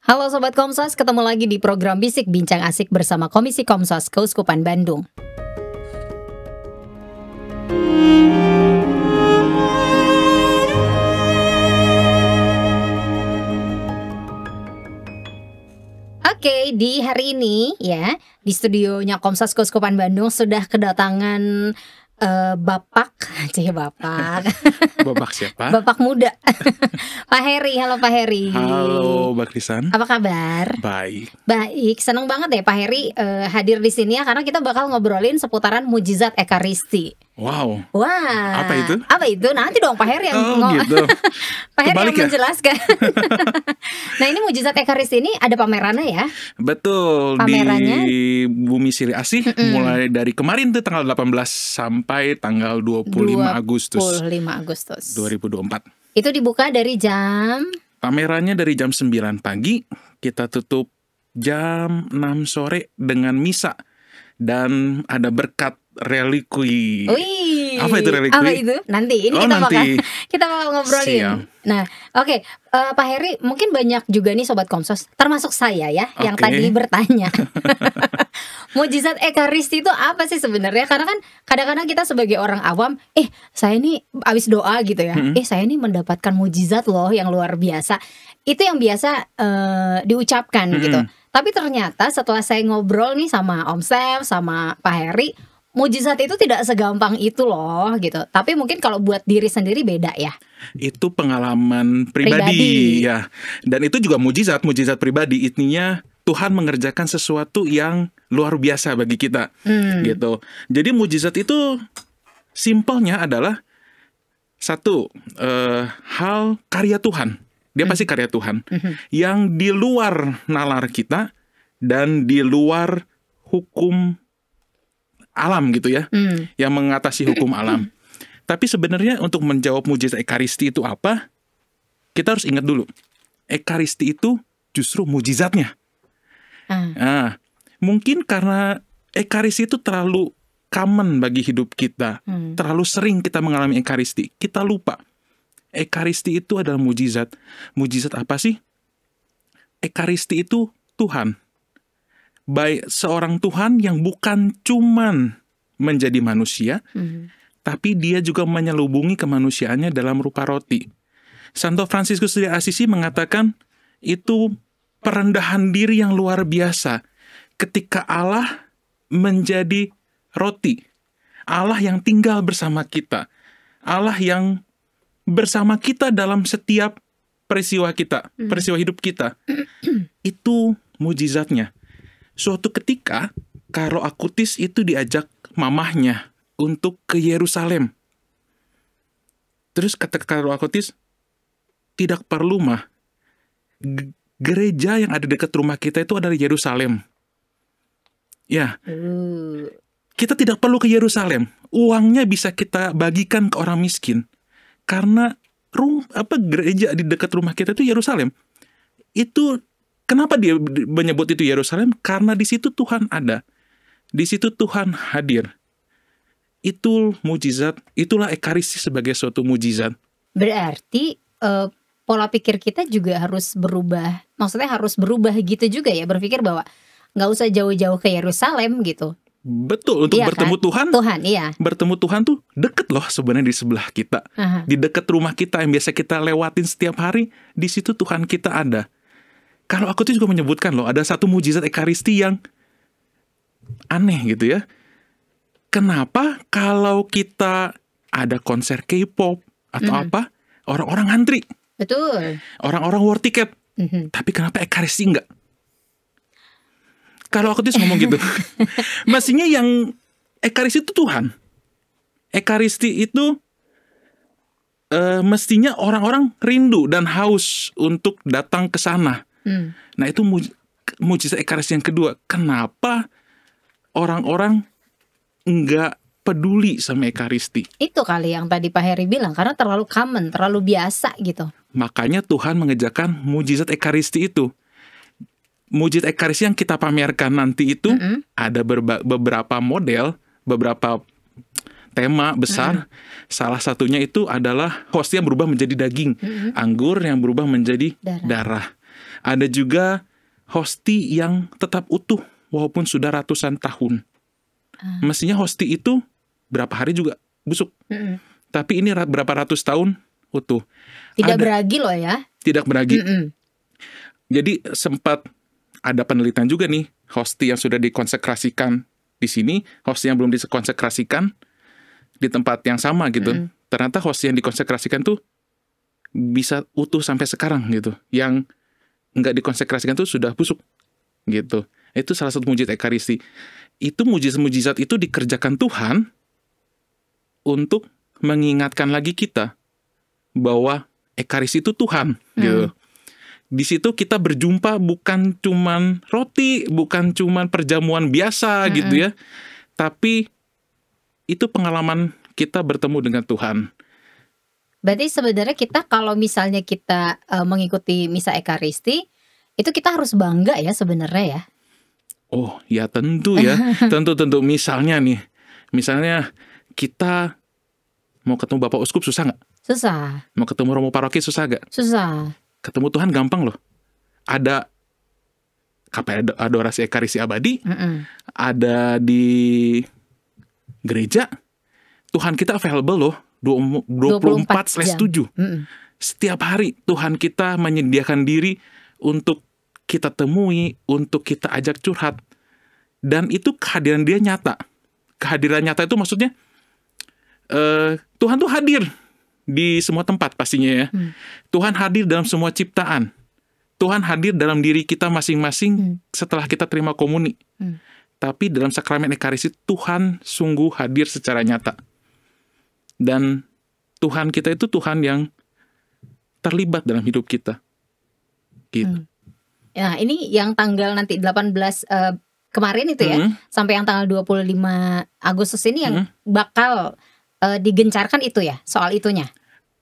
Halo Sobat Komsos, ketemu lagi di program Bisik Bincang Asik bersama Komisi Komsos Keuskupan Bandung. Oke, di hari ini ya, di studionya Komsos Keuskupan Bandung sudah kedatangan Bapak Bapak siapa? Bapak muda Pak Heri. Halo Pak Heri. Halo Mbak Krisan. Apa kabar? Baik. Baik, seneng banget deh Pak Heri hadir di sini ya, karena kita bakal ngobrolin seputaran mujizat Ekaristi. Wow. Wah. Apa itu? Apa itu? Nanti dong Pak Heri yang gitu. Pak Heri yang Kebalik ya? menjelaskan. Nah, ini mujizat Ekaristi ini ada pamerannya ya? Betul. Pamerannya? Di Bumi Siri Asih mulai dari kemarin tuh tanggal 18 sampai tanggal 25 Agustus 25 Agustus 2024. Itu dibuka dari jam Pamerannya dari jam 9 pagi, kita tutup jam 6 sore dengan misa. Dan ada berkat relikwi. Wih, Apa itu relikwi? apa itu? Nanti ini kita bakal ngobrolin. Siap. Nah, oke, Pak Heri, mungkin banyak juga nih Sobat Komsos, termasuk saya ya, yang Oke. tadi bertanya. Mujizat Ekaristi itu apa sih sebenarnya? Karena kan kadang-kadang kita sebagai orang awam, saya nih abis doa gitu ya, saya nih mendapatkan mujizat loh yang luar biasa. Itu yang biasa diucapkan gitu. Tapi ternyata setelah saya ngobrol nih sama Om Sef, sama Pak Heri, mujizat itu tidak segampang itu loh gitu. Tapi mungkin kalau buat diri sendiri beda ya. Itu pengalaman pribadi ya. Dan itu juga mujizat pribadi. Intinya Tuhan mengerjakan sesuatu yang luar biasa bagi kita gitu. Jadi mujizat itu simpelnya adalah satu, hal karya Tuhan. Dia pasti karya Tuhan yang di luar nalar kita dan di luar hukum alam gitu ya, yang mengatasi hukum alam. Tapi sebenarnya untuk menjawab mujizat Ekaristi itu apa, kita harus ingat dulu, Ekaristi itu justru mujizatnya. Nah, mungkin karena Ekaristi itu terlalu common bagi hidup kita, terlalu sering kita mengalami Ekaristi, kita lupa. Ekaristi itu adalah mujizat. Mujizat apa sih? Ekaristi itu Tuhan. Baik seorang Tuhan yang bukan cuman menjadi manusia, tapi dia juga menyelubungi kemanusiaannya dalam rupa roti. Santo Fransiskus dari Assisi mengatakan itu perendahan diri yang luar biasa ketika Allah menjadi roti. Allah yang tinggal bersama kita. Allah yang bersama kita dalam setiap peristiwa kita, peristiwa hidup kita. Itu mujizatnya. Suatu ketika, Carlo Acutis itu diajak mamahnya untuk ke Yerusalem. Terus kata Carlo Acutis, tidak perlu mah. Gereja yang ada dekat rumah kita itu adalah Yerusalem. Ya, kita tidak perlu ke Yerusalem. Uangnya bisa kita bagikan ke orang miskin. Karena gereja di dekat rumah kita itu Yerusalem. Itu kenapa dia menyebut itu Yerusalem? Karena di situ Tuhan ada. Di situ Tuhan hadir. Itu mujizat, itulah Ekaristi sebagai suatu mujizat. Berarti pola pikir kita juga harus berubah. Maksudnya harus berubah gitu juga ya, berpikir bahwa nggak usah jauh-jauh ke Yerusalem gitu. Betul, untuk bertemu kan? Tuhan. Iya. Bertemu Tuhan tuh deket loh sebenarnya di sebelah kita. Di dekat rumah kita yang biasa kita lewatin setiap hari, di situ Tuhan kita ada. Kalau aku tuh juga menyebutkan loh, ada satu mujizat Ekaristi yang aneh gitu ya. Kenapa kalau kita ada konser K-pop atau apa, orang-orang ngantri. Betul. Orang-orang war tiket. Tapi kenapa Ekaristi enggak? Kalau aku tuh ngomong gitu, mestinya yang Ekaristi itu Tuhan. Ekaristi itu mestinya orang-orang rindu dan haus untuk datang ke sana. Nah itu mujizat Ekaristi yang kedua. Kenapa orang-orang enggak peduli sama Ekaristi? Itu kali yang tadi Pak Heri bilang, karena terlalu common, terlalu biasa gitu. Makanya Tuhan mengerjakan mujizat Ekaristi itu. Mujizat Ekaristi yang kita pamerkan nanti itu ada beberapa model, beberapa tema besar. Salah satunya itu adalah hostia berubah menjadi daging, anggur yang berubah menjadi darah. Ada juga hosti yang tetap utuh walaupun sudah ratusan tahun. Mestinya hosti itu berapa hari juga busuk. Tapi ini berapa ratus tahun utuh. Tidak beragi loh ya. Tidak beragi. Jadi sempat ada penelitian juga nih, hosti yang sudah dikonsekrasikan di sini, hosti yang belum dikonsekrasikan di tempat yang sama gitu. Ternyata hosti yang dikonsekrasikan tuh bisa utuh sampai sekarang gitu. Yang nggak dikonsekrasikan tuh sudah busuk gitu. Itu salah satu mujizat Ekaristi. Itu mujizat-mujizat itu dikerjakan Tuhan untuk mengingatkan lagi kita bahwa Ekaristi itu Tuhan gitu. Di situ kita berjumpa bukan cuman roti, bukan cuman perjamuan biasa gitu ya. Tapi itu pengalaman kita bertemu dengan Tuhan. Berarti sebenarnya kita kalau misalnya kita mengikuti misa Ekaristi, itu kita harus bangga ya sebenarnya ya. Oh ya tentu ya, tentu misalnya kita mau ketemu Bapak Uskup susah nggak? Susah. Mau ketemu Romo Paroki susah nggak? Susah. Ketemu Tuhan gampang loh. Ada KPI adorasi Ekaristi abadi, ada di gereja, Tuhan kita available loh. 24/7. Setiap hari Tuhan kita menyediakan diri untuk kita temui, untuk kita ajak curhat. Dan itu kehadiran dia nyata. Kehadiran nyata itu maksudnya Tuhan tuh hadir di semua tempat pastinya ya. Tuhan hadir dalam semua ciptaan. Tuhan hadir dalam diri kita masing-masing setelah kita terima komuni. Tapi dalam sakramen Ekaristi Tuhan sungguh hadir secara nyata. Dan Tuhan kita itu Tuhan yang terlibat dalam hidup kita. Gitu. Nah, ini yang tanggal nanti 18 kemarin itu ya, sampai yang tanggal 25 Agustus ini yang bakal digencarkan itu ya, soal itunya.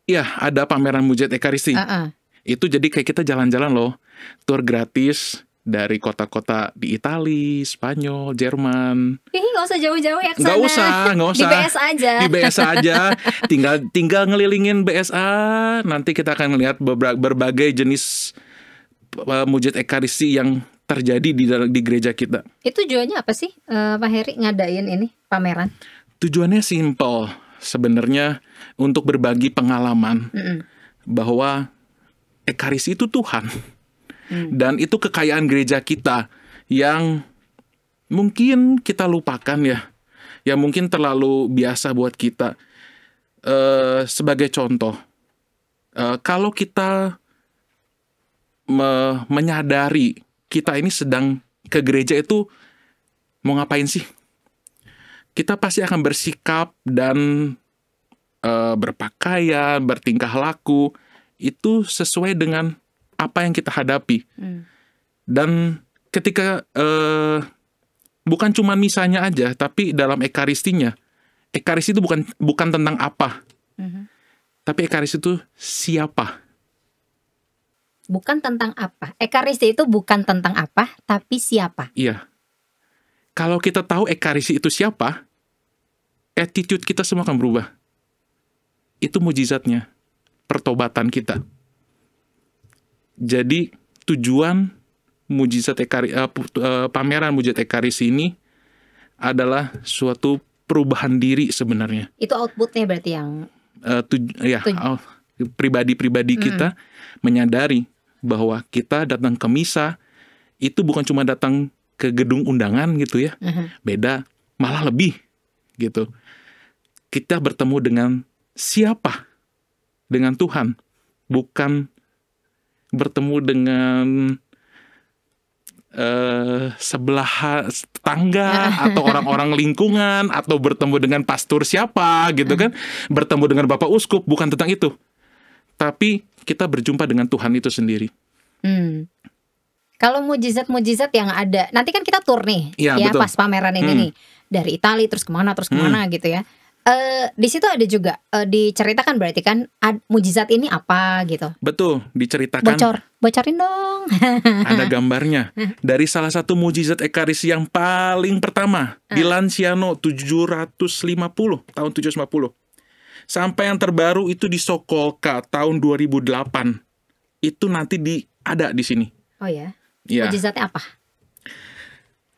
Iya, ada pameran mujizat Ekaristi. Itu jadi kayak kita jalan-jalan loh, tour gratis dari kota-kota di Italia, Spanyol, Jerman. Nggak usah jauh-jauh ya ke sana. Nggak usah. Di BS aja. Di BS aja. tinggal ngelilingin BSA. Nanti kita akan melihat berbagai jenis mujizat Ekaristi yang terjadi di gereja kita. Itu tujuannya apa sih, Pak Heri ngadain ini pameran? Tujuannya simpel sebenarnya, untuk berbagi pengalaman bahwa Ekaristi itu Tuhan. Dan itu kekayaan gereja kita yang mungkin kita lupakan ya. Yang mungkin terlalu biasa buat kita. Sebagai contoh, kalau kita menyadari kita ini sedang ke gereja itu mau ngapain sih? Kita pasti akan bersikap dan berpakaian, bertingkah laku itu sesuai dengan apa yang kita hadapi. Dan ketika bukan cuma misanya aja, tapi dalam Ekaristinya, Ekaristi itu bukan tentang apa, tapi Ekaristi itu siapa. Bukan tentang apa. Ekaristi itu bukan tentang apa, tapi siapa. Iya. Kalau kita tahu Ekaristi itu siapa, attitude kita semua akan berubah. Itu mujizatnya, pertobatan kita. Jadi tujuan mujizat pameran mujizat Ekaristi ini adalah suatu perubahan diri sebenarnya. Itu outputnya berarti yang pribadi-pribadi kita menyadari bahwa kita datang ke misa itu bukan cuma datang ke gedung undangan gitu ya. Beda, malah lebih gitu. Kita bertemu dengan siapa? Dengan Tuhan, bukan bertemu dengan sebelah tetangga atau orang-orang lingkungan, atau bertemu dengan pastor siapa gitu kan, bertemu dengan Bapak Uskup, bukan tentang itu, tapi kita berjumpa dengan Tuhan itu sendiri. Kalau mujizat-mujizat yang ada, nanti kan kita tur nih ya pas pameran ini nih, dari Italia terus kemana gitu ya. Di situ ada juga diceritakan berarti kan mujizat ini apa gitu. Betul, diceritakan. Bocorin dong. Ada gambarnya dari salah satu mujizat Ekaristi yang paling pertama di Lanciano 750 tahun 750. Sampai yang terbaru itu di Sokolka tahun 2008. Itu nanti ada di sini. Oh ya. Ya. Mujizatnya apa?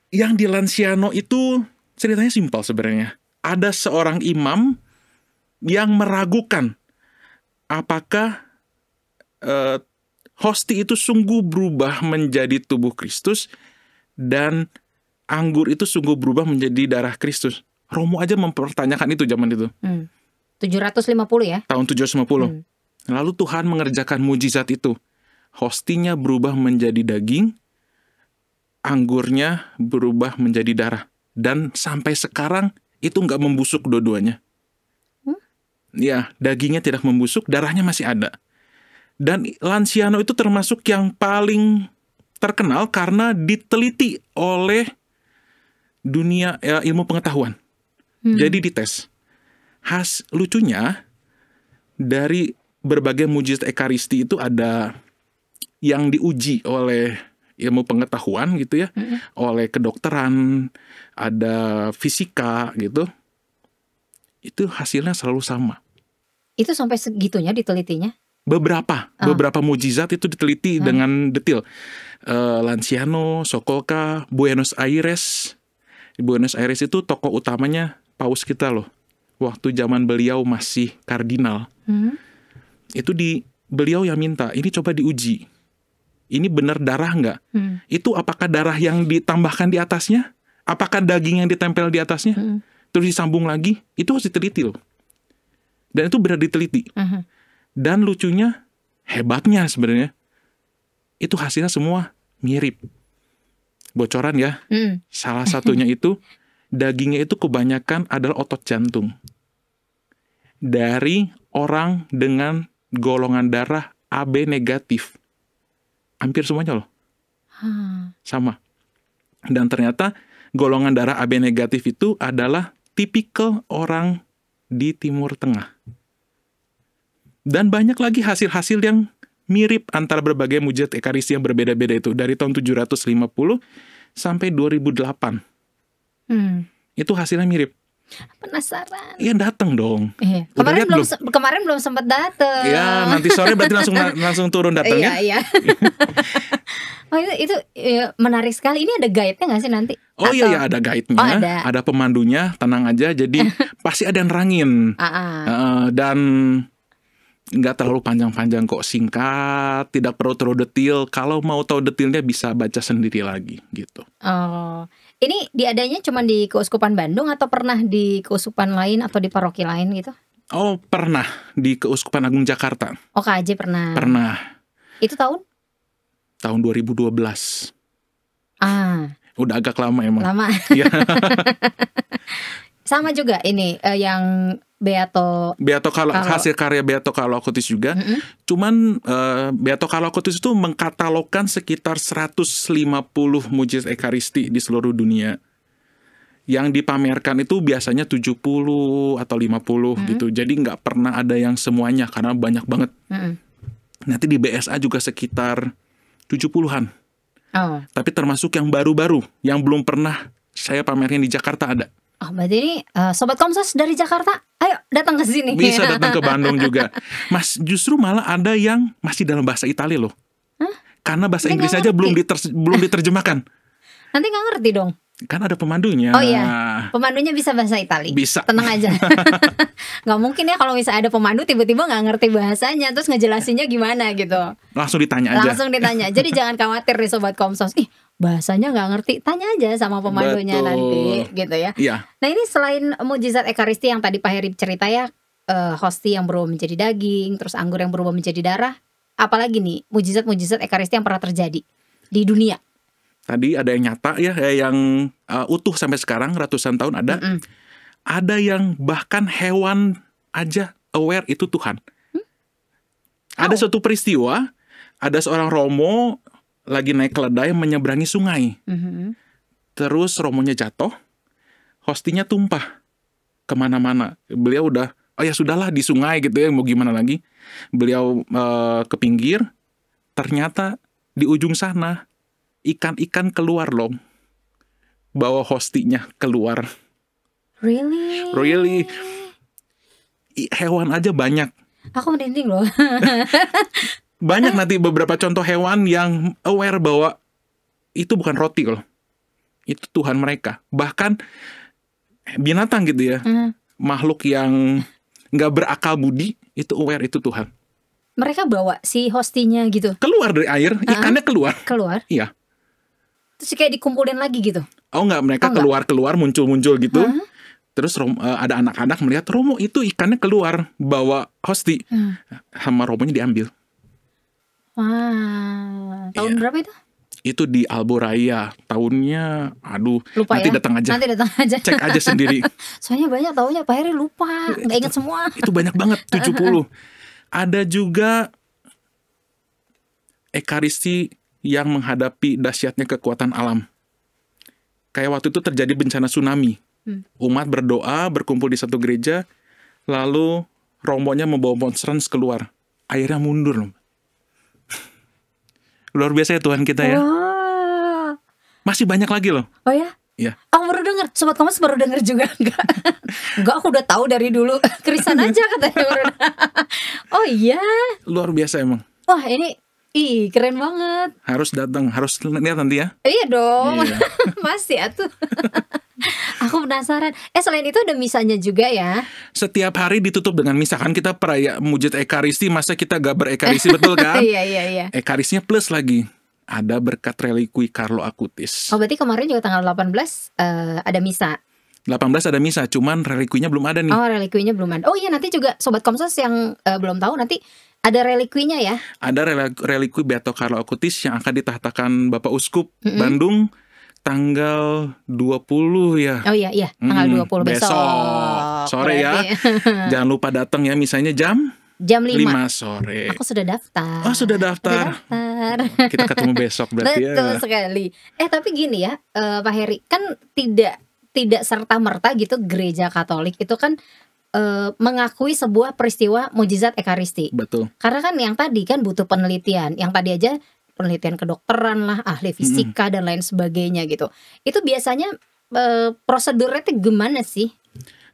Yang di Lanciano itu ceritanya simpel sebenarnya. Ada seorang imam yang meragukan apakah hosti itu sungguh berubah menjadi tubuh Kristus dan anggur itu sungguh berubah menjadi darah Kristus. Romo aja mempertanyakan itu zaman itu. 750 ya? Tahun 750. Lalu Tuhan mengerjakan mujizat itu. Hostinya berubah menjadi daging, anggurnya berubah menjadi darah. Dan sampai sekarang itu nggak membusuk dua-duanya. Ya, dagingnya tidak membusuk, darahnya masih ada. Dan Lanciano itu termasuk yang paling terkenal karena diteliti oleh dunia ilmu pengetahuan. Jadi dites. Lucunya, dari berbagai mujizat Ekaristi itu ada yang diuji oleh ilmu pengetahuan gitu ya, oleh kedokteran, ada fisika gitu. Itu hasilnya selalu sama. Itu sampai segitunya ditelitinya? Beberapa mujizat itu diteliti dengan detail. Lanciano, Sokolka, Buenos Aires. Di Buenos Aires itu tokoh utamanya paus kita loh. Waktu zaman beliau masih kardinal. Itu beliau yang minta, ini coba diuji. Ini benar darah nggak? Itu apakah darah yang ditambahkan di atasnya? Apakah daging yang ditempel di atasnya? Terus disambung lagi? Itu harus diteliti loh. Dan itu benar diteliti. Dan lucunya, hebatnya sebenarnya, itu hasilnya semua mirip. Bocoran ya. Salah satunya itu, dagingnya itu kebanyakan adalah otot jantung. Dari orang dengan golongan darah AB negatif. Hampir semuanya loh. Sama. Dan ternyata golongan darah AB negatif itu adalah tipikal orang di Timur Tengah. Dan banyak lagi hasil-hasil yang mirip antara berbagai mujizat Ekaristi yang berbeda-beda itu. Dari tahun 750 sampai 2008. Itu hasilnya mirip. Penasaran. Iya, datang dong. Kemarin belum sempat datang. Ya, nanti sore berarti langsung turun datang ya. Iya. Oh itu menarik sekali. Ini ada guide-nya nggak sih nanti? Oh iya, ada guide-nya. Ada pemandunya, tenang aja. Jadi pasti ada yang nerangin. Dan nggak terlalu panjang-panjang kok, singkat, tidak perlu terlalu detail. Kalau mau tahu detailnya bisa baca sendiri lagi gitu. Oh, ini diadanya cuma di Keuskupan Bandung atau pernah di keuskupan lain atau di paroki lain gitu? Oh, pernah di Keuskupan Agung Jakarta. Oh, KAJ pernah. Pernah. Itu tahun? Tahun 2012. Udah agak lama emang. Lama. Iya. Sama juga ini yang Beato Carlo, hasil karya Beato Carlo Acutis juga. Cuman Beato Carlo Acutis itu mengkatalogkan sekitar 150 mujizat Ekaristi di seluruh dunia. Yang dipamerkan itu biasanya 70 atau 50 gitu. Jadi nggak pernah ada yang semuanya karena banyak banget. Nanti di BSA juga sekitar 70-an. Tapi termasuk yang baru-baru, yang belum pernah saya pamerin di Jakarta ada. Oh, berarti ini Sobat Komsos dari Jakarta, ayo datang ke sini. Bisa datang ke Bandung juga. Mas, justru malah ada yang masih dalam bahasa Italia loh. Karena bahasa Inggris aja belum diterjemahkan. Nanti nggak ngerti dong. Kan ada pemandunya. Oh iya, pemandunya bisa bahasa Italia. Bisa. Tenang aja. Nggak mungkin ya kalau misalnya ada pemandu tiba-tiba nggak ngerti bahasanya, terus ngejelasinnya gimana gitu. Langsung ditanya aja. Jadi jangan khawatir nih Sobat Komsos. Bahasanya nggak ngerti, tanya aja sama pemandunya. Betul. Nanti gitu ya. Iya. Nah ini selain mujizat Ekaristi yang tadi Pak Heri cerita ya, hosti yang berubah menjadi daging, terus anggur yang berubah menjadi darah, apalagi nih mujizat-mujizat Ekaristi yang pernah terjadi di dunia? Tadi ada yang nyata ya, yang utuh sampai sekarang ratusan tahun ada. Ada yang bahkan hewan aja aware itu Tuhan. Ada suatu peristiwa, ada seorang romo lagi naik keledai menyeberangi sungai. Terus romonya jatuh, hostinya tumpah kemana-mana. Beliau udah, oh ya sudahlah di sungai gitu ya, mau gimana lagi. Beliau ke pinggir, ternyata di ujung sana ikan-ikan keluar loh, bawa hostinya keluar. Really? Hewan aja banyak. Aku merinding loh. Banyak nanti beberapa contoh hewan yang aware bahwa itu bukan roti loh. Itu Tuhan mereka. Bahkan binatang gitu ya. Makhluk yang nggak berakal budi, itu aware itu Tuhan. Mereka bawa si hostinya gitu. Keluar dari air, ikannya keluar. Keluar. Iya. Terus kayak dikumpulin lagi gitu. Oh enggak, mereka keluar muncul gitu. Terus ada anak-anak melihat Romo itu ikannya keluar bawa hosti. Sama Romonya diambil. Wah, tahun berapa itu? Itu di Alboraya, tahunnya aduh, Lupa nanti ya? datang aja. Nanti datang aja. Cek aja sendiri. Soalnya banyak taunya Pak Heri lupa, nggak ingat semua. Itu banyak banget, 70. Ada juga ekaristi yang menghadapi dahsyatnya kekuatan alam. Kayak waktu itu terjadi bencana tsunami. Umat berdoa, berkumpul di satu gereja, lalu rombongan membawa monstrans keluar. Airnya mundur loh. Luar biasa ya Tuhan kita ya. Wah. Masih banyak lagi loh. Oh ya? Iya. Aku baru dengar, Sobat Kompas baru dengar juga. Enggak, aku udah tahu dari dulu. Krisan aja katanya. Oh iya. Luar biasa emang. Wah ini, keren banget. Harus datang, harus lihat nanti ya. Iya dong. Iya. Masih atuh. Aku penasaran. Selain itu ada misanya juga ya. Setiap hari ditutup dengan misa. Kan kita perayaan mujid ekaristi, masa kita gak berekaristi, betul kan? Iya. Ekarisnya plus lagi. Ada berkat relikui Carlo Acutis. Oh berarti kemarin juga tanggal 18 ada misa. 18 ada misa, cuman relikuinya belum ada nih. Oh relikuinya belum ada. Oh iya nanti juga Sobat Komsos yang belum tahu nanti ada relikuinya ya. Ada relikui Beato Carlo Acutis yang akan ditahtakan Bapak Uskup Bandung tanggal 20 ya. Oh iya, tanggal 20 besok. Sore ya. Jangan lupa datang ya, misalnya jam 5 sore. Aku sudah daftar. Oh, sudah daftar. Kita ketemu besok berarti. Betul sekali. Tapi gini ya, Pak Heri, kan tidak serta-merta gitu gereja Katolik itu kan mengakui sebuah peristiwa mukjizat ekaristi. Betul. Karena kan yang tadi kan butuh penelitian. Yang tadi aja penelitian kedokteran lah, ahli fisika dan lain sebagainya gitu. Itu biasanya prosedurnya itu gimana sih?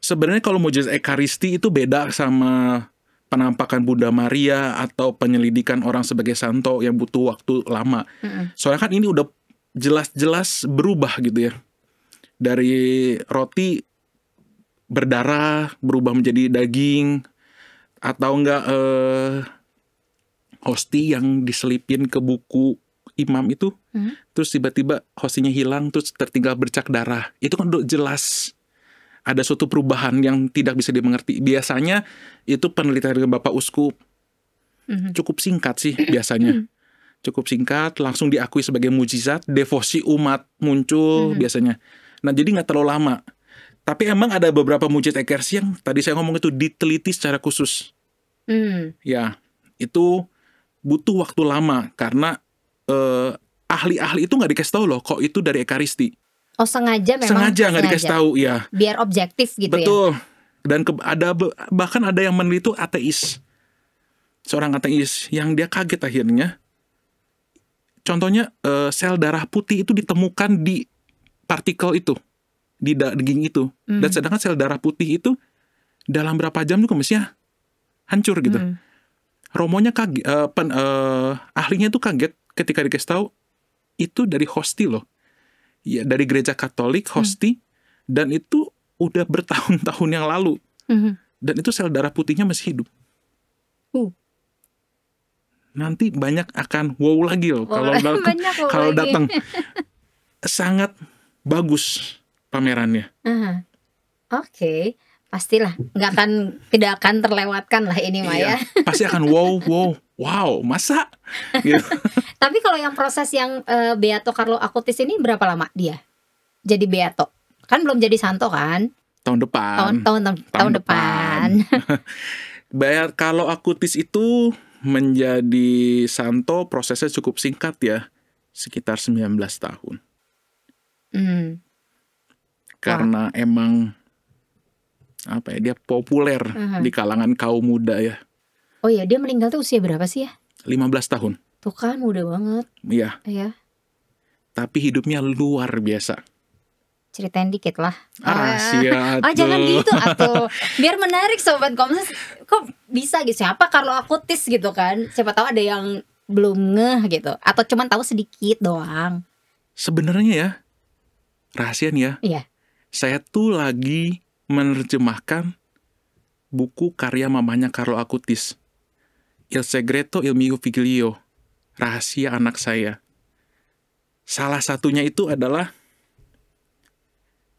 Sebenarnya kalau mukjizat ekaristi itu beda sama penampakan Bunda Maria atau penyelidikan orang sebagai santo yang butuh waktu lama. Soalnya kan ini udah jelas-jelas berubah gitu ya. Dari roti berdarah berubah menjadi daging, atau enggak hosti yang diselipin ke buku imam itu, terus tiba-tiba hostinya hilang, terus tertinggal bercak darah. Itu kan udah jelas ada suatu perubahan yang tidak bisa dimengerti. Biasanya itu penelitian dari Bapak Uskup. Cukup singkat sih biasanya. Cukup singkat, langsung diakui sebagai mukjizat, devosi umat muncul biasanya. Nah jadi nggak terlalu lama. Tapi emang ada beberapa mukjizat ekaristi yang tadi saya ngomong itu diteliti secara khusus. Ya, itu butuh waktu lama karena ahli-ahli itu nggak dikasih tahu loh kok itu dari ekaristi. Oh sengaja memang. Sengaja nggak dikasih tahu ya. Biar objektif gitu. Betul. Ya. Dan bahkan ada yang meneliti itu ateis. Seorang ateis yang dia kaget akhirnya. Contohnya sel darah putih itu ditemukan di partikel itu, di daging itu. Dan sedangkan sel darah putih itu dalam berapa jam juga mestinya hancur gitu. Romonya kaget, ahlinya tuh kaget ketika dikasih tahu itu dari hosti loh, ya dari gereja Katolik hosti, dan itu udah bertahun-tahun yang lalu, dan itu sel darah putihnya masih hidup. Nanti banyak akan wow lagi loh kalau datang. Sangat bagus pamerannya. Oke. Pastilah tidak akan terlewatkan lah ini Maya. Pasti akan wow, masa? Gitu. Tapi kalau yang proses yang Beato Carlo Acutis ini berapa lama dia jadi Beato? Kan belum jadi santo kan? Tahun depan. Tahun depan. Carlo Acutis itu menjadi santo prosesnya cukup singkat ya, sekitar 19 tahun. Karena emang dia populer di kalangan kaum muda ya. Oh iya, dia meninggal tuh usia berapa sih ya? 15 tahun. Tuh kan muda banget. Iya. Iya. Tapi hidupnya luar biasa. Ceritain dikit lah. Rahasia Jangan tuh. gitu atuh. Biar menarik Sobat Komses. Kok bisa gitu? Siapa Carlo Acutis gitu kan? Siapa tahu ada yang belum ngeh gitu. Atau cuman tahu sedikit doang. Sebenarnya ya, rahasia nih ya. Iya. Saya tuh lagi menerjemahkan buku karya mamanya Carlo Acutis, Il Segreto il mio figlio, rahasia anak saya. Salah satunya itu adalah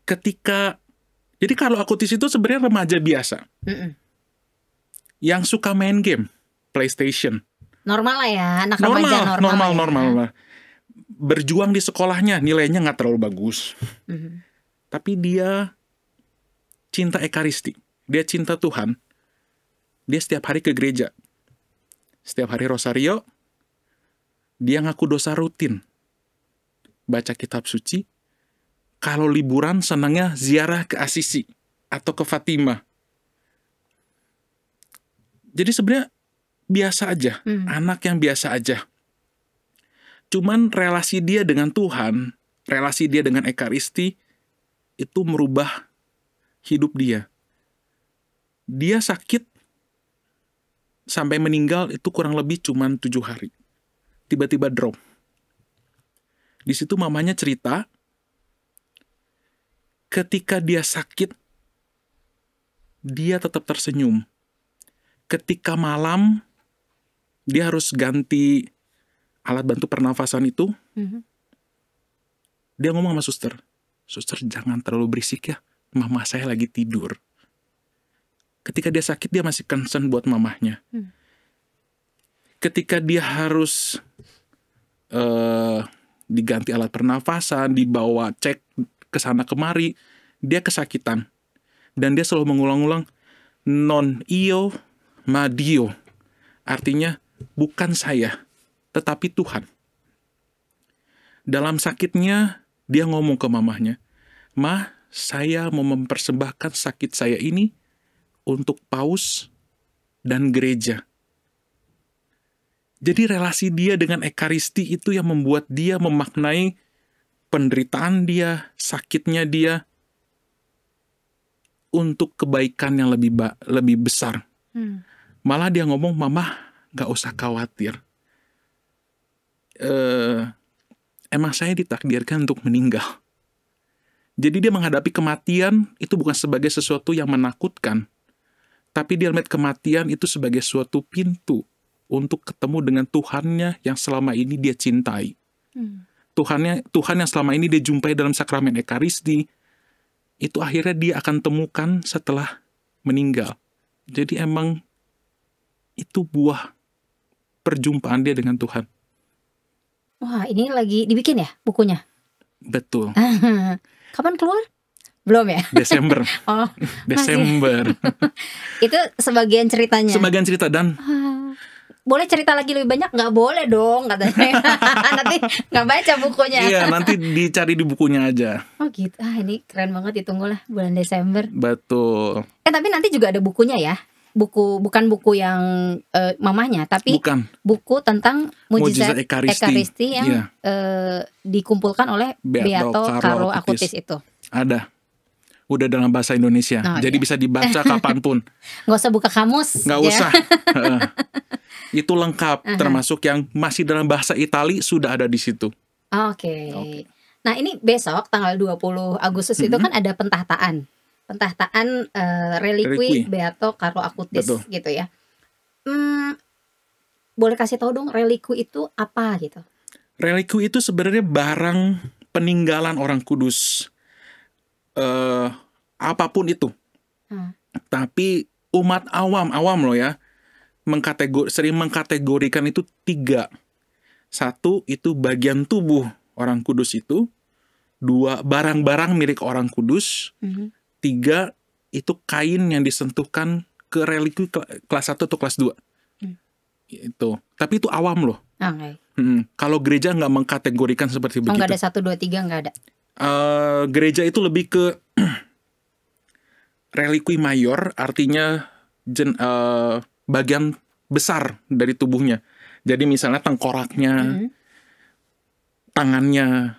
jadi Carlo Acutis itu sebenarnya remaja biasa yang suka main game PlayStation. Normal lah ya, anak remaja normal. Normal. Berjuang di sekolahnya, nilainya nggak terlalu bagus. Tapi dia cinta Ekaristi, dia cinta Tuhan. Dia setiap hari ke gereja, setiap hari rosario. Dia ngaku dosa rutin, baca kitab suci. Kalau liburan senangnya ziarah ke Assisi atau ke Fatima. Jadi sebenarnya biasa aja, anak yang biasa aja. Cuman relasi dia dengan Tuhan, relasi dia dengan Ekaristi itu merubah hidup dia. Dia sakit sampai meninggal itu kurang lebih cuman 7 hari. Tiba-tiba drop. Di situ mamanya cerita, ketika dia sakit, dia tetap tersenyum. Ketika malam, dia harus ganti alat bantu pernafasan itu. Dia ngomong sama suster, "Suster, jangan terlalu berisik ya, mama saya lagi tidur." Ketika dia sakit, dia masih concern buat mamahnya. Ketika dia harus diganti alat pernafasan, dibawa cek ke sana kemari, dia kesakitan. Dan dia selalu mengulang-ulang, "Non io ma Dio." Artinya, bukan saya, tetapi Tuhan. Dalam sakitnya, dia ngomong ke mamahnya, "Ma, saya mau mempersembahkan sakit saya ini untuk paus dan gereja." Jadi relasi dia dengan Ekaristi itu yang membuat dia memaknai penderitaan dia, sakitnya dia, untuk kebaikan yang lebih besar. Malah dia ngomong, "Mama, gak usah khawatir. Emang saya ditakdirkan untuk meninggal." Jadi dia menghadapi kematian itu bukan sebagai sesuatu yang menakutkan, tapi dia melihat kematian itu sebagai suatu pintu untuk ketemu dengan Tuhannya yang selama ini dia cintai. Tuhan yang selama ini dia jumpai dalam sakramen Ekaristi, itu akhirnya dia akan temukan setelah meninggal. Jadi emang itu buah perjumpaan dia dengan Tuhan. Wah, ini lagi dibikin ya bukunya? Betul. Kapan keluar? Belum ya? Desember. Oh, Desember. Itu sebagian ceritanya. Sebagian cerita dan boleh cerita lagi lebih banyak? Nggak boleh dong katanya. Nanti nggak baca bukunya. iya, nanti dicari di bukunya aja. Oh gitu. Ini keren banget, ditunggulah bulan Desember. Betul. Tapi nanti juga ada bukunya ya. Bukan buku yang mamahnya, tapi Bukan. buku tentang mujizat Ekaristi yang dikumpulkan oleh Beato Carlo Acutis itu. Ada. Udah dalam bahasa Indonesia. Jadi bisa dibaca kapanpun. Nggak usah buka kamus. Nggak usah. Itu lengkap. Termasuk yang masih dalam bahasa Itali sudah ada di situ. Oke. Nah ini besok tanggal 20 Agustus itu kan ada pentahtaan relikwi Beato Carlo Acutis. Betul. Gitu ya. Boleh kasih tahu dong relikwi itu apa gitu? Relikwi itu sebenarnya barang peninggalan orang kudus. Apapun itu. Tapi umat awam loh ya, sering mengkategorikan itu 3. 1 itu bagian tubuh orang kudus itu. 2 barang-barang milik orang kudus. 3 itu kain yang disentuhkan ke relikwi kelas 1 atau kelas 2. Itu. Tapi itu awam loh. Kalau gereja nggak mengkategorikan seperti begitu. Nggak ada 1, 2, 3 nggak ada. Gereja itu lebih ke relikwi mayor, artinya bagian besar dari tubuhnya. Jadi misalnya tengkoraknya, tangannya,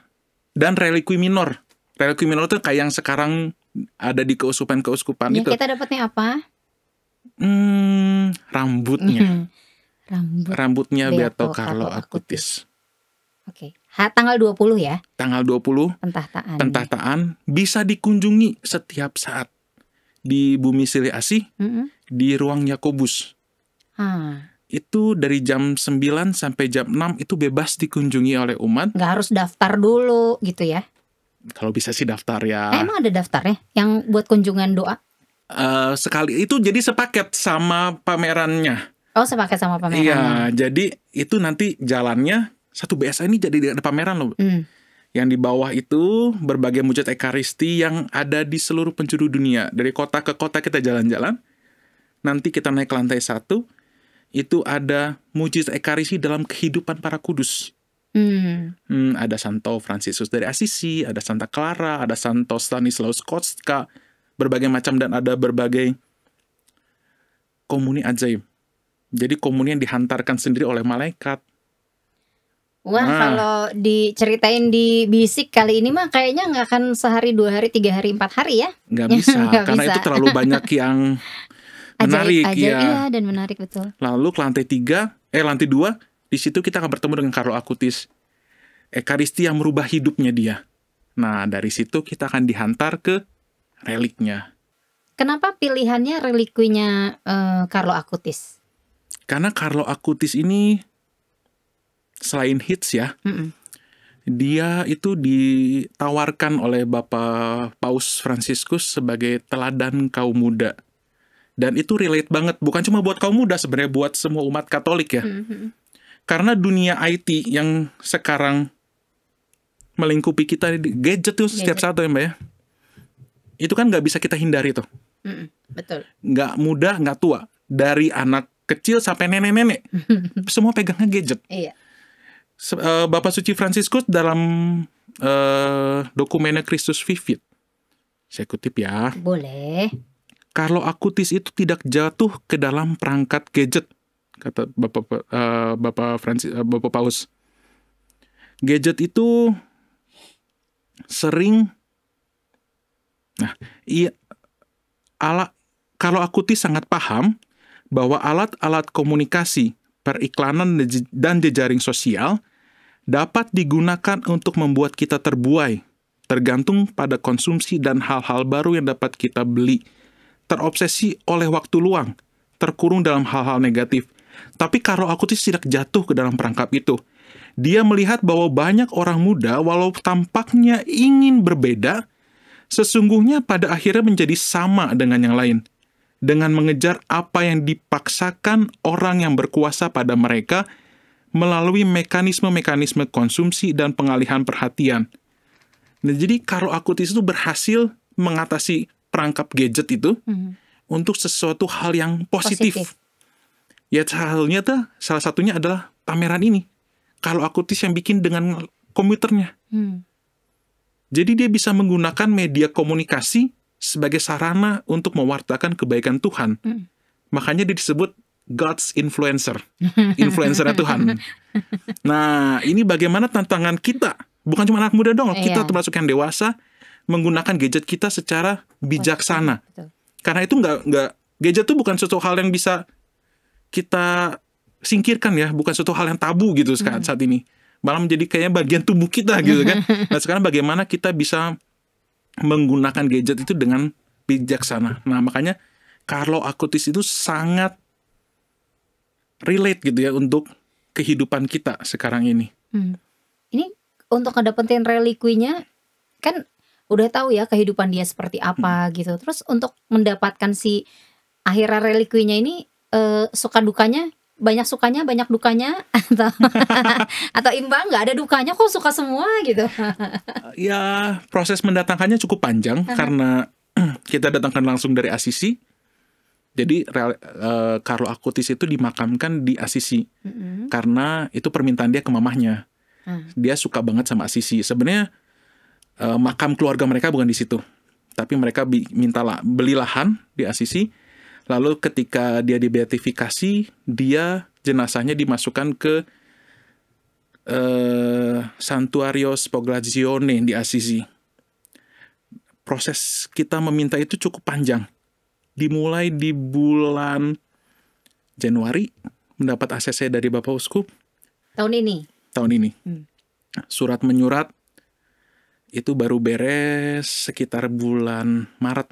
dan relikwi minor, Reliquia minor itu kayak yang sekarang ada di keuskupan-keuskupan Ya, itu. kita dapatnya apa? Rambutnya. Rambutnya Beato Beato Carlo Acutis. Oke. Tanggal 20 ya. Tanggal 20 pentahtaan bisa dikunjungi setiap saat di Bumi Sili Asih, di ruang Yakobus. Itu dari jam 9 sampai jam 6 itu bebas dikunjungi oleh umat. Nggak harus daftar dulu gitu ya. Kalau bisa sih daftar ya. Emang ada daftarnya yang buat kunjungan doa? Sekali itu jadi sepaket sama pamerannya. Oh, sepaket sama pamerannya. Iya, jadi itu nanti jalannya satu BSA ini jadi ada pameran loh. Yang di bawah itu berbagai mujizat Ekaristi yang ada di seluruh penjuru dunia. Dari kota ke kota kita jalan-jalan. Nanti kita naik ke lantai 1. Itu ada mujizat Ekaristi dalam kehidupan para kudus. Ada Santo Fransiskus dari Assisi, ada Santa Clara, ada Santo Stanislaus Kostka, berbagai macam, dan ada berbagai komuni ajaib. Jadi komuni yang dihantarkan sendiri oleh malaikat. Wah, kalau diceritain di bisik kali ini mah kayaknya nggak akan sehari, 2 hari, 3 hari, 4 hari ya? Nggak bisa, karena itu terlalu banyak yang menarik. Iya, dan menarik betul. Lalu ke lantai 2, di situ kita akan bertemu dengan Carlo Acutis. Ekaristi yang merubah hidupnya dia. Nah, dari situ kita akan dihantar ke reliknya. Kenapa pilihannya relikuinya Carlo Acutis? Karena Carlo Acutis ini selain hits ya, dia itu ditawarkan oleh Bapak Paus Fransiskus sebagai teladan kaum muda. Dan itu relate banget, bukan cuma buat kaum muda, sebenarnya buat semua umat Katolik ya. Karena dunia IT yang sekarang melingkupi kita, gadget tuh setiap saat ya Mbak ya. Itu kan nggak bisa kita hindari tuh. Betul. Nggak muda, nggak tua. Dari anak kecil sampai nenek-nenek, semua pegangnya gadget. Iya. Bapak Suci Fransiskus dalam dokumennya Christus Vivit, saya kutip ya. Boleh. Carlo Acutis itu tidak jatuh ke dalam perangkat gadget, kata Bapak Paus. Gadget itu sering, Carlo Acutis sangat paham bahwa alat-alat komunikasi, periklanan, dan jejaring sosial dapat digunakan untuk membuat kita terbuai, tergantung pada konsumsi dan hal-hal baru yang dapat kita beli, terobsesi oleh waktu luang, terkurung dalam hal-hal negatif. Tapi Carlo Acutis tidak jatuh ke dalam perangkap itu. Dia melihat bahwa banyak orang muda, walau tampaknya ingin berbeda, sesungguhnya pada akhirnya menjadi sama dengan yang lain, dengan mengejar apa yang dipaksakan orang yang berkuasa pada mereka melalui mekanisme-mekanisme konsumsi dan pengalihan perhatian. Nah, jadi Carlo Acutis itu berhasil mengatasi perangkap gadget itu untuk sesuatu hal yang positif. Ya, salah satunya adalah pameran ini. Carlo Acutis yang bikin dengan komputernya. Jadi dia bisa menggunakan media komunikasi sebagai sarana untuk mewartakan kebaikan Tuhan. Makanya dia disebut God's influencer. Influencernya Tuhan. Nah, ini bagaimana tantangan kita. Bukan cuma anak muda dong. Kita termasuk yang dewasa. Menggunakan gadget kita secara bijaksana. Betul. Karena itu nggak gadget itu bukan suatu hal yang bisa kita singkirkan ya. Bukan suatu hal yang tabu gitu saat ini. Malah menjadi kayaknya bagian tubuh kita gitu kan. Nah, sekarang bagaimana kita bisa menggunakan gadget itu dengan bijaksana. Nah, makanya Carlo Acutis itu sangat relate gitu ya untuk kehidupan kita sekarang ini. Ini untuk ngedapetin relikuinya kan udah tahu ya kehidupan dia seperti apa gitu. Terus untuk mendapatkan si akhirnya relikuinya ini suka dukanya, banyak sukanya, banyak dukanya, atau imbang, nggak ada dukanya kok suka semua gitu. Ya, proses mendatangkannya cukup panjang karena kita datangkan langsung dari Assisi. Jadi Carlo Acutis itu dimakamkan di Assisi karena itu permintaan dia ke mamahnya. Dia suka banget sama Assisi. Sebenarnya makam keluarga mereka bukan di situ, tapi mereka minta beli lahan di Assisi. Lalu ketika dia dibeatifikasi, dia jenazahnya dimasukkan ke Santuario Spoglazione di Assisi. proses kita meminta itu cukup panjang. Dimulai di bulan Januari, mendapat ACC dari Bapak Uskup. Tahun ini? Tahun ini. Surat menyurat, itu baru beres sekitar bulan Maret.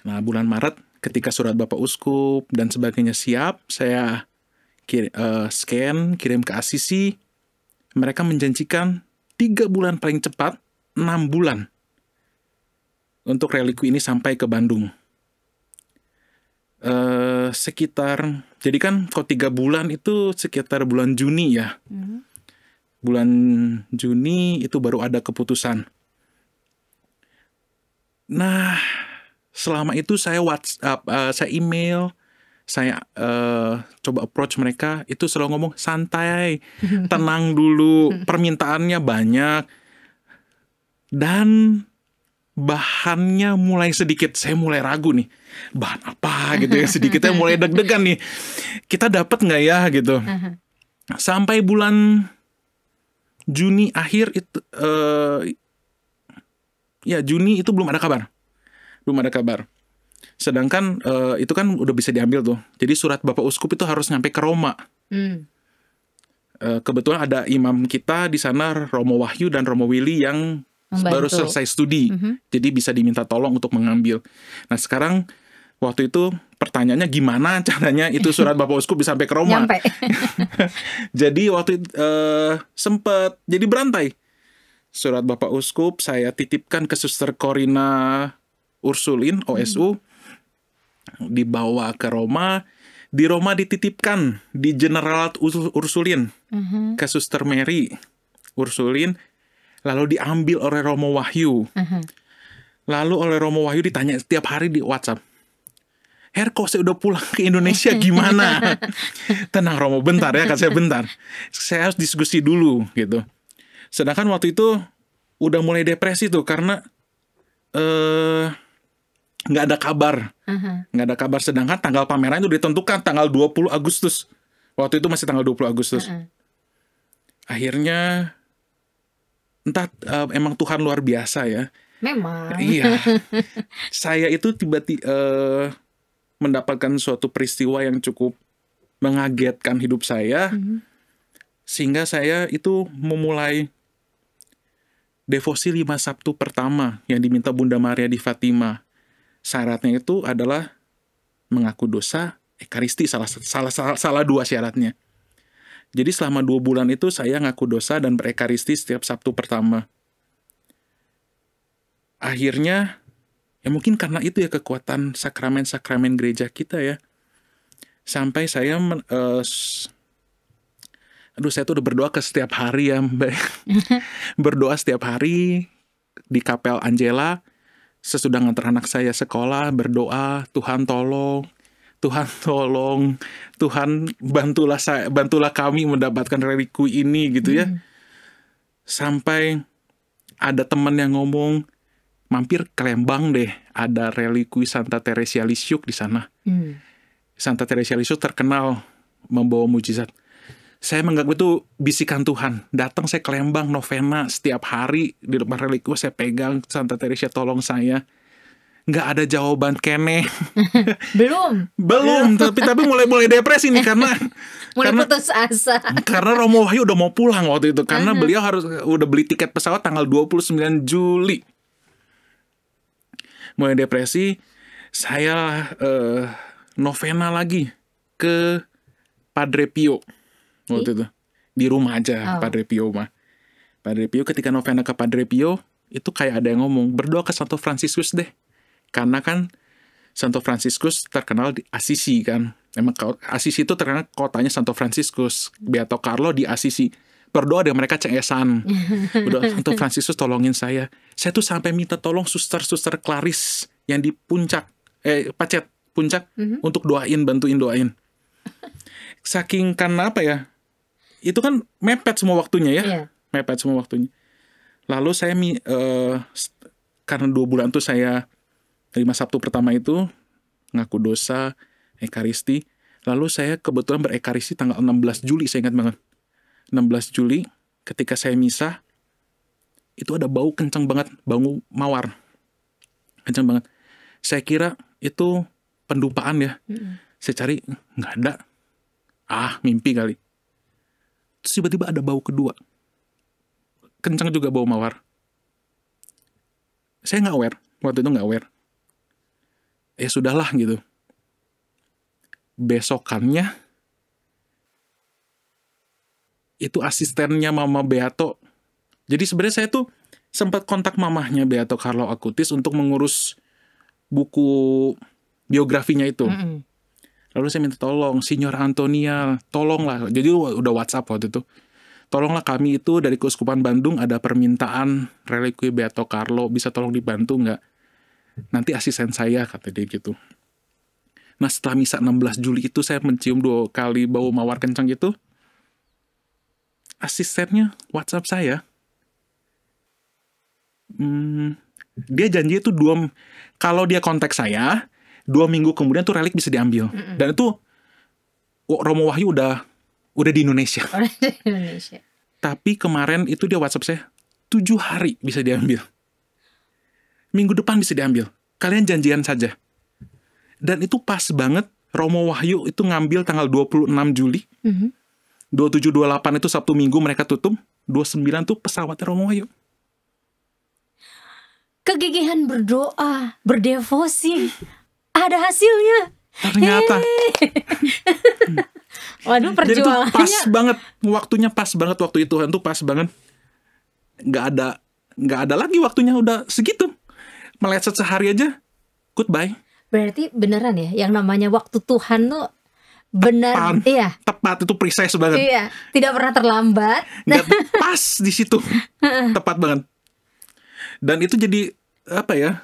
Nah, bulan Maret, ketika surat Bapak Uskup dan sebagainya siap, saya scan, kirim ke ACC. Mereka menjanjikan 3 bulan paling cepat, 6 bulan untuk relikui ini sampai ke Bandung. Sekitar, jadi kan kalau 3 bulan itu sekitar bulan Juni ya. Bulan Juni itu baru ada keputusan. Nah, selama itu saya WhatsApp, saya email, saya coba approach mereka, itu selalu ngomong santai, tenang dulu, permintaannya banyak, dan bahannya mulai sedikit. Saya mulai ragu nih, bahan apa gitu ya, sedikitnya mulai deg-degan nih, kita dapat nggak ya gitu. Sampai bulan Juni akhir itu, ya Juni itu belum ada kabar. Sedangkan itu kan udah bisa diambil tuh. Jadi surat Bapak Uskup itu harus nyampe ke Roma. Kebetulan ada imam kita di sana, Romo Wahyu dan Romo Willy, yang baru selesai studi. Jadi bisa diminta tolong untuk mengambil. Nah, sekarang waktu itu pertanyaannya gimana caranya itu surat Bapak Uskup bisa sampai ke Roma. Nyampe. Jadi waktu itu sempat jadi berantai. Surat Bapak Uskup saya titipkan ke Suster Corina Ursulin, OSU. Dibawa ke Roma. Di Roma dititipkan di Generalat Ursulin ke Suster Mary Ursulin. Lalu diambil oleh Romo Wahyu. Lalu oleh Romo Wahyu ditanya setiap hari di WhatsApp, Her, kok saya udah pulang ke Indonesia gimana? Tenang Romo, bentar ya, kan saya bentar. Saya harus diskusi dulu gitu. Sedangkan waktu itu udah mulai depresi tuh karena nggak ada kabar. Nggak ada kabar, sedangkan tanggal pameran itu ditentukan tanggal 20 Agustus. Waktu itu masih tanggal 20 Agustus. Akhirnya entah, emang Tuhan luar biasa ya. Memang. Iya. Saya itu tiba-tiba mendapatkan suatu peristiwa yang cukup mengagetkan hidup saya. Sehingga saya itu memulai devosi 5 Sabtu pertama yang diminta Bunda Maria di Fatima. Syaratnya itu adalah mengaku dosa, Ekaristi, salah 2 syaratnya. Jadi selama 2 bulan itu saya ngaku dosa dan berekaristi setiap Sabtu pertama. Akhirnya, ya mungkin karena itu ya kekuatan sakramen-sakramen gereja kita ya. Sampai saya, saya tuh udah berdoa ke setiap hari ya, berdoa setiap hari di Kapel Angela. Sesudah ngantar anak saya sekolah, berdoa, Tuhan tolong, Tuhan bantulah kami mendapatkan relikui ini gitu ya. Sampai ada teman yang ngomong, mampir ke Lembang deh, ada relikui Santa Teresia Lisieux di sana. Santa Teresia Lisieux terkenal membawa mujizat. Saya menganggap itu bisikan Tuhan. Datang saya ke Lembang, novena setiap hari di depan relikui saya pegang, Santa Teresia tolong saya. Nggak ada jawaban kene. Belum, tapi mulai depresi nih karena putus asa. Karena Romo Wahyu udah mau pulang waktu itu, karena beliau udah beli tiket pesawat tanggal 29 Juli. Mulai depresi, saya novena lagi ke Padre Pio waktu itu. Di rumah aja Padre Pio mah. Padre Pio, ketika novena ke Padre Pio, itu kayak ada yang ngomong, berdoa ke Santo Fransiskus deh. Karena kan Santo Fransiskus terkenal di Assisi kan. Emang Assisi itu terkenal kotanya Santo Fransiskus. Beato Carlo di Assisi. Berdoa dengan mereka cengesan. Udah, Santo Fransiskus tolongin saya. Saya tuh sampai minta tolong suster-suster Klaris yang di puncak, Pacet puncak, untuk bantuin doain. Saking karena apa ya? Itu kan mepet semua waktunya ya. Mepet semua waktunya. Lalu saya karena 2 bulan tuh saya 5 Sabtu pertama itu ngaku dosa, Ekaristi. Lalu saya kebetulan berekaristi tanggal 16 Juli, saya ingat banget. 16 Juli ketika saya misa, itu ada bau kencang banget, bau mawar. kencang banget. Saya kira itu pendupaan ya. Saya cari nggak ada. Mimpi kali. Terus tiba-tiba ada bau kedua. Kencang juga bau mawar. Saya nggak aware. Waktu itu nggak aware. Ya sudahlah gitu. Besokannya itu asistennya Mama Beato. Jadi sebenarnya saya tuh sempat kontak mamahnya Beato Carlo Acutis untuk mengurus buku biografinya itu. Lalu saya minta tolong, Signor Antonia, tolonglah. Jadi udah WhatsApp waktu itu. Tolonglah, kami itu dari Keuskupan Bandung ada permintaan relikwi Beato Carlo, bisa tolong dibantu nggak? Nanti asisten saya, kata dia gitu. Nah setelah misa 16 Juli itu saya mencium 2 kali bau mawar kencang gitu. Asistennya WhatsApp saya. Dia janji itu kalau dia kontak saya 2 minggu kemudian tuh relik bisa diambil. Dan itu Romo Wahyu udah di Indonesia. Tapi kemarin itu dia WhatsApp saya 7 hari bisa diambil. Minggu depan bisa diambil. Kalian janjian saja. Dan itu pas banget Romo Wahyu itu ngambil tanggal 26 Juli. 27-28 itu Sabtu Minggu mereka tutup. 29 tuh pesawatnya Romo Wahyu. Kegigihan berdoa, berdevosi, ada hasilnya. Ternyata. Waduh, Jadi itu perjuangannya. pas banget. Waktunya pas banget waktu itu. Tuh pas banget. Nggak ada lagi waktunya, udah segitu. Meleset sehari aja. Goodbye. Berarti beneran ya, yang namanya waktu Tuhan tuh benar. Iya. Tepat, itu precise banget. Iya, tidak pernah terlambat. Nggak, pas di situ. Tepat banget. Dan itu jadi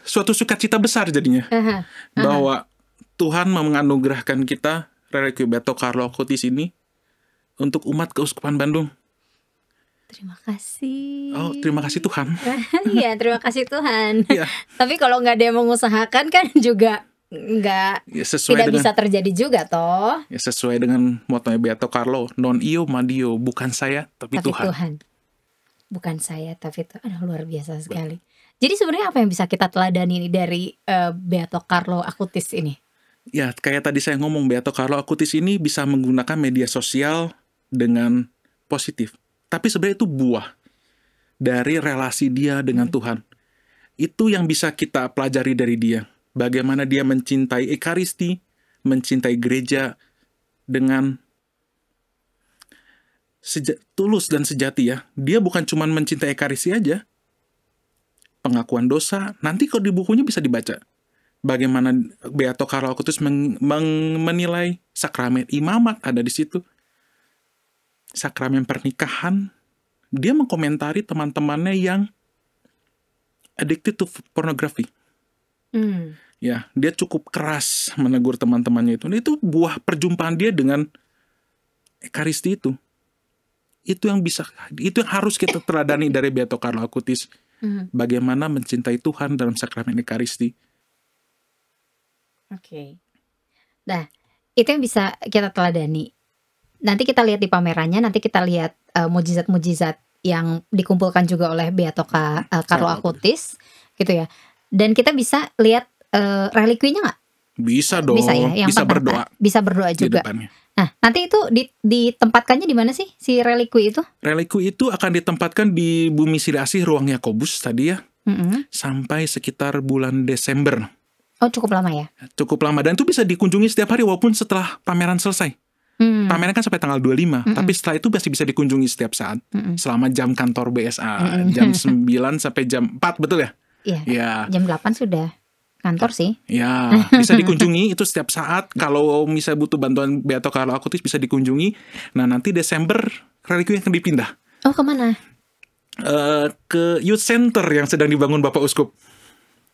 suatu sukacita besar jadinya. Bahwa Tuhan menganugerahkan kita relikwi Beato Carlo Acutis ini untuk umat Keuskupan Bandung. Terima kasih. Oh, terima kasih Tuhan. Iya, terima kasih Tuhan. Iya. Tapi kalau nggak ada yang mengusahakan kan juga nggak, tidak bisa terjadi juga toh. Ya, sesuai dengan motonya Beato Carlo, non io ma Dio, bukan saya tapi Tuhan. Bukan saya tapi Tuhan. Aduh, luar biasa sekali. Jadi sebenarnya apa yang bisa kita teladani dari Beato Carlo Acutis ini? Ya, kayak tadi saya ngomong, Beato Carlo Acutis ini bisa menggunakan media sosial dengan positif. Tapi sebenarnya itu buah dari relasi dia dengan Tuhan. Itu yang bisa kita pelajari dari dia. Bagaimana dia mencintai Ekaristi, mencintai gereja dengan tulus dan sejati ya. Dia bukan cuma mencintai Ekaristi aja. Pengakuan dosa, nanti kalau di bukunya bisa dibaca. Bagaimana Beato Carlo Acutis menilai sakramen imamat ada di situ. Sakramen pernikahan. Dia mengkomentari teman-temannya yang addicted to pornography. Ya, dia cukup keras menegur teman-temannya itu. Itu buah perjumpaan dia dengan Ekaristi itu. Itu yang harus kita teladani dari Beato Carlo Acutis. Bagaimana mencintai Tuhan dalam sakramen Ekaristi. Oke. Nah, itu yang bisa kita teladani. Nanti kita lihat di pamerannya, nanti kita lihat mujizat-mujizat yang dikumpulkan juga oleh Beato Carlo Acutis, gitu ya. Dan kita bisa lihat relikwinya nggak? Bisa dong. Bisa ya, yang bisa berdoa. Bisa berdoa juga. Nah, nanti itu ditempatkannya di mana sih si relikwi itu? Relikwi itu akan ditempatkan di Bumi Siri Asih Ruang Yakobus tadi ya. Sampai sekitar bulan Desember. Oh, cukup lama ya? Cukup lama, dan itu bisa dikunjungi setiap hari walaupun setelah pameran selesai. Pameran kan sampai tanggal 25, tapi setelah itu masih bisa dikunjungi setiap saat. Selama jam kantor BSA, jam 9 sampai jam 4, betul ya? Iya. Ya. Jam 8 sudah kantor sih. Ya, bisa dikunjungi itu setiap saat. Kalau misalnya butuh bantuan Beato Carlo Acutis bisa dikunjungi. Nah, nanti Desember relikwi akan dipindah. Oh, kemana? Ke Youth Center yang sedang dibangun Bapak Uskup.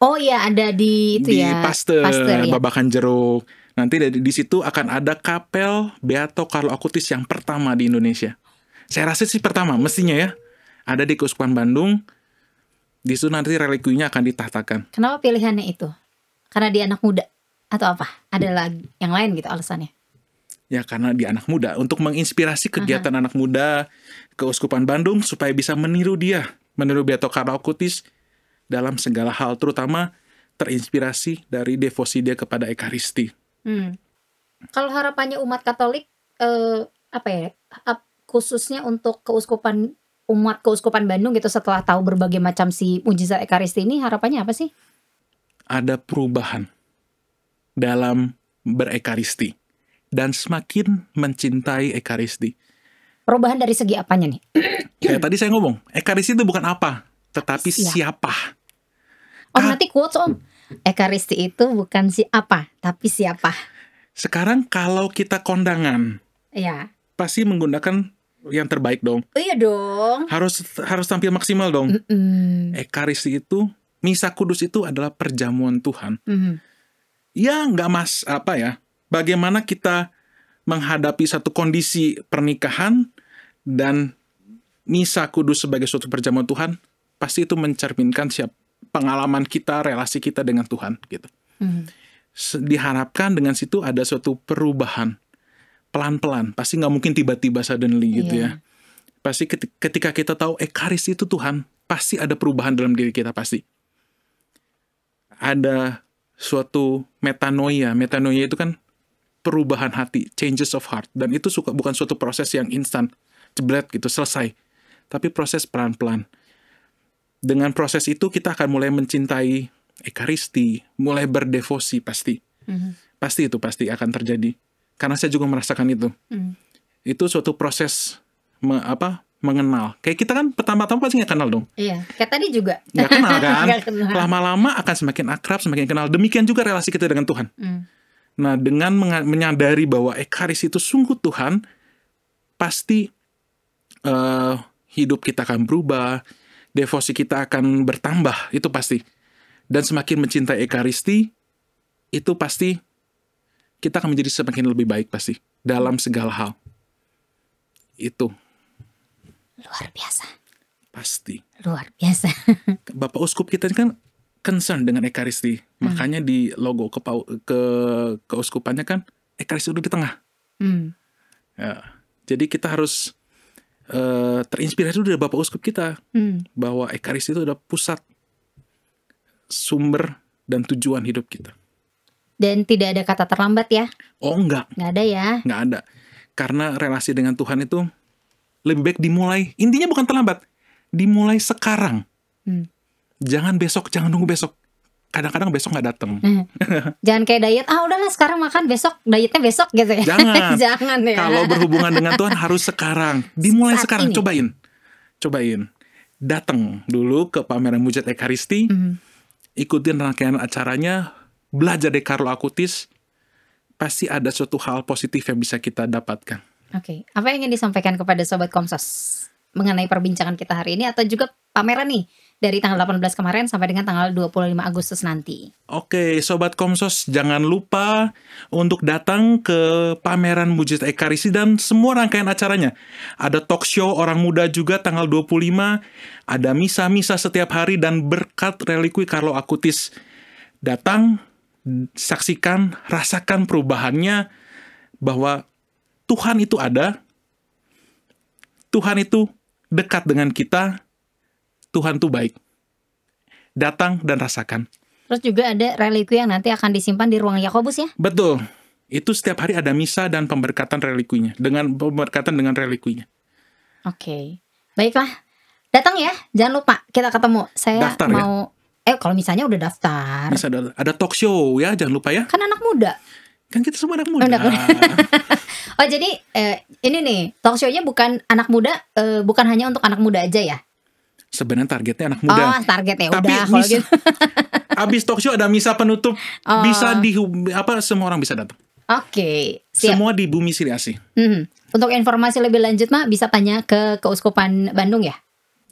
Oh iya, ada di itu di ya. Pasteur ya. Babakan Jeruk. Nanti di situ akan ada kapel Beato Carlo Acutis yang pertama di Indonesia. Saya rasa sih pertama, mestinya ya. Ada di Keuskupan Bandung. Di situ nanti relikwinya akan ditahtakan. Kenapa pilihannya itu? Karena dia anak muda atau apa? Ada lagi yang lain gitu alasannya? Ya karena dia anak muda. Untuk menginspirasi kegiatan anak muda Keuskupan Bandung supaya bisa meniru dia. Meniru Beato Carlo Acutis dalam segala hal. Terutama terinspirasi dari devosi dia kepada Ekaristi. Kalau harapannya umat Katolik, apa ya, khususnya untuk umat keuskupan Bandung gitu, setelah tahu berbagai macam si mujizat Ekaristi ini, harapannya apa sih? Ada perubahan dalam berekaristi dan semakin mencintai Ekaristi. Perubahan dari segi apanya nih? Kayak tadi saya ngomong, Ekaristi itu bukan apa, tetapi siapa. Nanti quotes Om. Ekaristi itu bukan siapa, tapi siapa. Sekarang kalau kita kondangan, Iya. pasti menggunakan yang terbaik dong. Iya dong. Harus tampil maksimal dong. Ekaristi itu, Misa Kudus itu adalah perjamuan Tuhan. Ya nggak bagaimana kita menghadapi satu kondisi pernikahan dan Misa Kudus sebagai suatu perjamuan Tuhan, pasti itu mencerminkan pengalaman kita, relasi kita dengan Tuhan gitu. Diharapkan dengan situ ada suatu perubahan pelan-pelan, pasti nggak mungkin tiba-tiba suddenly gitu ya. Pasti ketika kita tahu Ekaristi itu Tuhan, pasti ada perubahan dalam diri kita pasti. Ada suatu metanoia itu kan perubahan hati, changes of heart, dan itu bukan suatu proses yang instan, jebret gitu selesai, tapi proses pelan-pelan. Dengan proses itu kita akan mulai mencintai Ekaristi, mulai berdevosi pasti. Pasti akan terjadi. Karena saya juga merasakan itu. Itu suatu proses mengenal. Kayak kita kan pertama-tama pasti nggak kenal dong. Iya, kayak tadi juga. Nggak kenal kan? Nggak kenal. Lama-lama akan semakin akrab, semakin kenal. Demikian juga relasi kita dengan Tuhan. Nah, dengan menyadari bahwa Ekaristi itu sungguh Tuhan, pasti hidup kita akan berubah, devosi kita akan bertambah, itu pasti. Dan semakin mencintai Ekaristi, itu pasti kita akan menjadi semakin lebih baik pasti dalam segala hal. Itu luar biasa. Pasti. Luar biasa. Bapak Uskup kita kan concern dengan Ekaristi. Makanya di logo keuskupannya kan Ekaristi udah di tengah. Ya, jadi kita harus terinspirasi dari Bapak Uskup kita bahwa Ekaristi itu adalah pusat, sumber dan tujuan hidup kita. Dan tidak ada kata terlambat ya? Oh enggak. Nggak ada ya? Nggak ada. Karena relasi dengan Tuhan itu lebih baik dimulai. Intinya bukan terlambat. Dimulai sekarang. Jangan besok, jangan nunggu besok. Kadang-kadang besok nggak datang. Jangan kayak diet, udahlah sekarang makan, besok dietnya besok gitu ya. Jangan. Jangan ya. Kalau berhubungan dengan Tuhan harus sekarang. Dimulai Saat sekarang. ini. Cobain. Datang dulu ke pameran mujizat Ekaristi. Ikutin rangkaian acaranya. Belajar dari Carlo Acutis, pasti ada suatu hal positif yang bisa kita dapatkan. Oke. Apa yang ingin disampaikan kepada Sobat Komsos mengenai perbincangan kita hari ini, atau juga pameran nih dari tanggal 18 kemarin sampai dengan tanggal 25 Agustus nanti? Oke, Sobat Komsos, jangan lupa untuk datang ke pameran mujizat Ekaristi dan semua rangkaian acaranya. Ada talk show orang muda juga tanggal 25, ada misa-misa setiap hari dan berkat relikwi Carlo Acutis. Datang, saksikan, rasakan perubahannya, bahwa Tuhan itu ada, Tuhan itu dekat dengan kita, Tuhan itu baik. Datang dan rasakan. Terus juga ada relikwi yang nanti akan disimpan di ruang Yakobus ya? Betul. Itu setiap hari ada misa dan pemberkatan relikwinya, dengan relikwinya. Oke. Baiklah. Datang ya, jangan lupa kita ketemu. Saya Daftar, mau kalau misalnya udah daftar. Bisa ada talk show ya, jangan lupa ya. Kan anak muda. Kan kita semua anak muda. Oh jadi ini nih talk show-nya bukan anak muda, bukan hanya untuk anak muda aja ya? Sebenarnya targetnya anak muda. Oh targetnya tapi udah kalau gitu. Abis talk show ada misa penutup, bisa semua orang bisa datang. Oke, siap. Semua di Bumi Sri Asih. Untuk informasi lebih lanjut mah bisa tanya ke Keuskupan Bandung ya?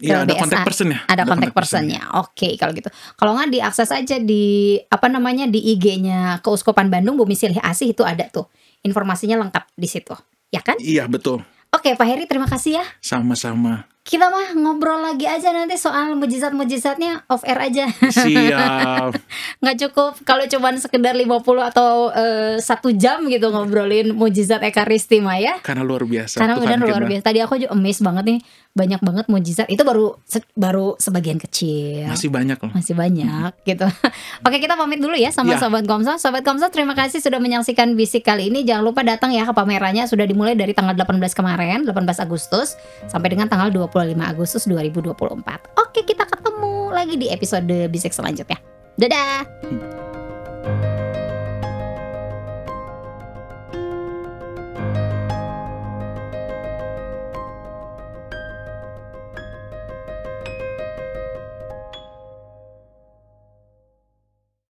Iya, ada kontak personnya. Ada kontak personnya. Oke, kalau gitu. Kalau nggak diakses aja di di IG-nya Keuskupan Bandung Bumi Silih Asih, itu ada tuh informasinya lengkap di situ, ya kan? Iya betul. Oke, Pak Heri terima kasih ya. Sama-sama. Kita mah ngobrol lagi aja nanti soal mujizat-mujizatnya off air aja. Siap. Nggak cukup kalau cuman sekedar 50 atau 1 jam gitu ngobrolin mujizat Ekaristi mah ya. Karena luar biasa. Karena Tuhan udah luar biasa. Tadi aku juga amazed banget nih banyak banget mujizat. Itu baru sebagian kecil. Masih banyak loh. Masih banyak gitu. Oke, kita pamit dulu ya sama Sobat Komsel. Sobat Komsel, terima kasih sudah menyaksikan Bisik kali ini. Jangan lupa datang ya ke pamerannya. Sudah dimulai dari tanggal 18 kemarin, 18 Agustus sampai dengan tanggal 25 Agustus 2024. Oke, kita ketemu lagi di episode Bisik selanjutnya. Dadah.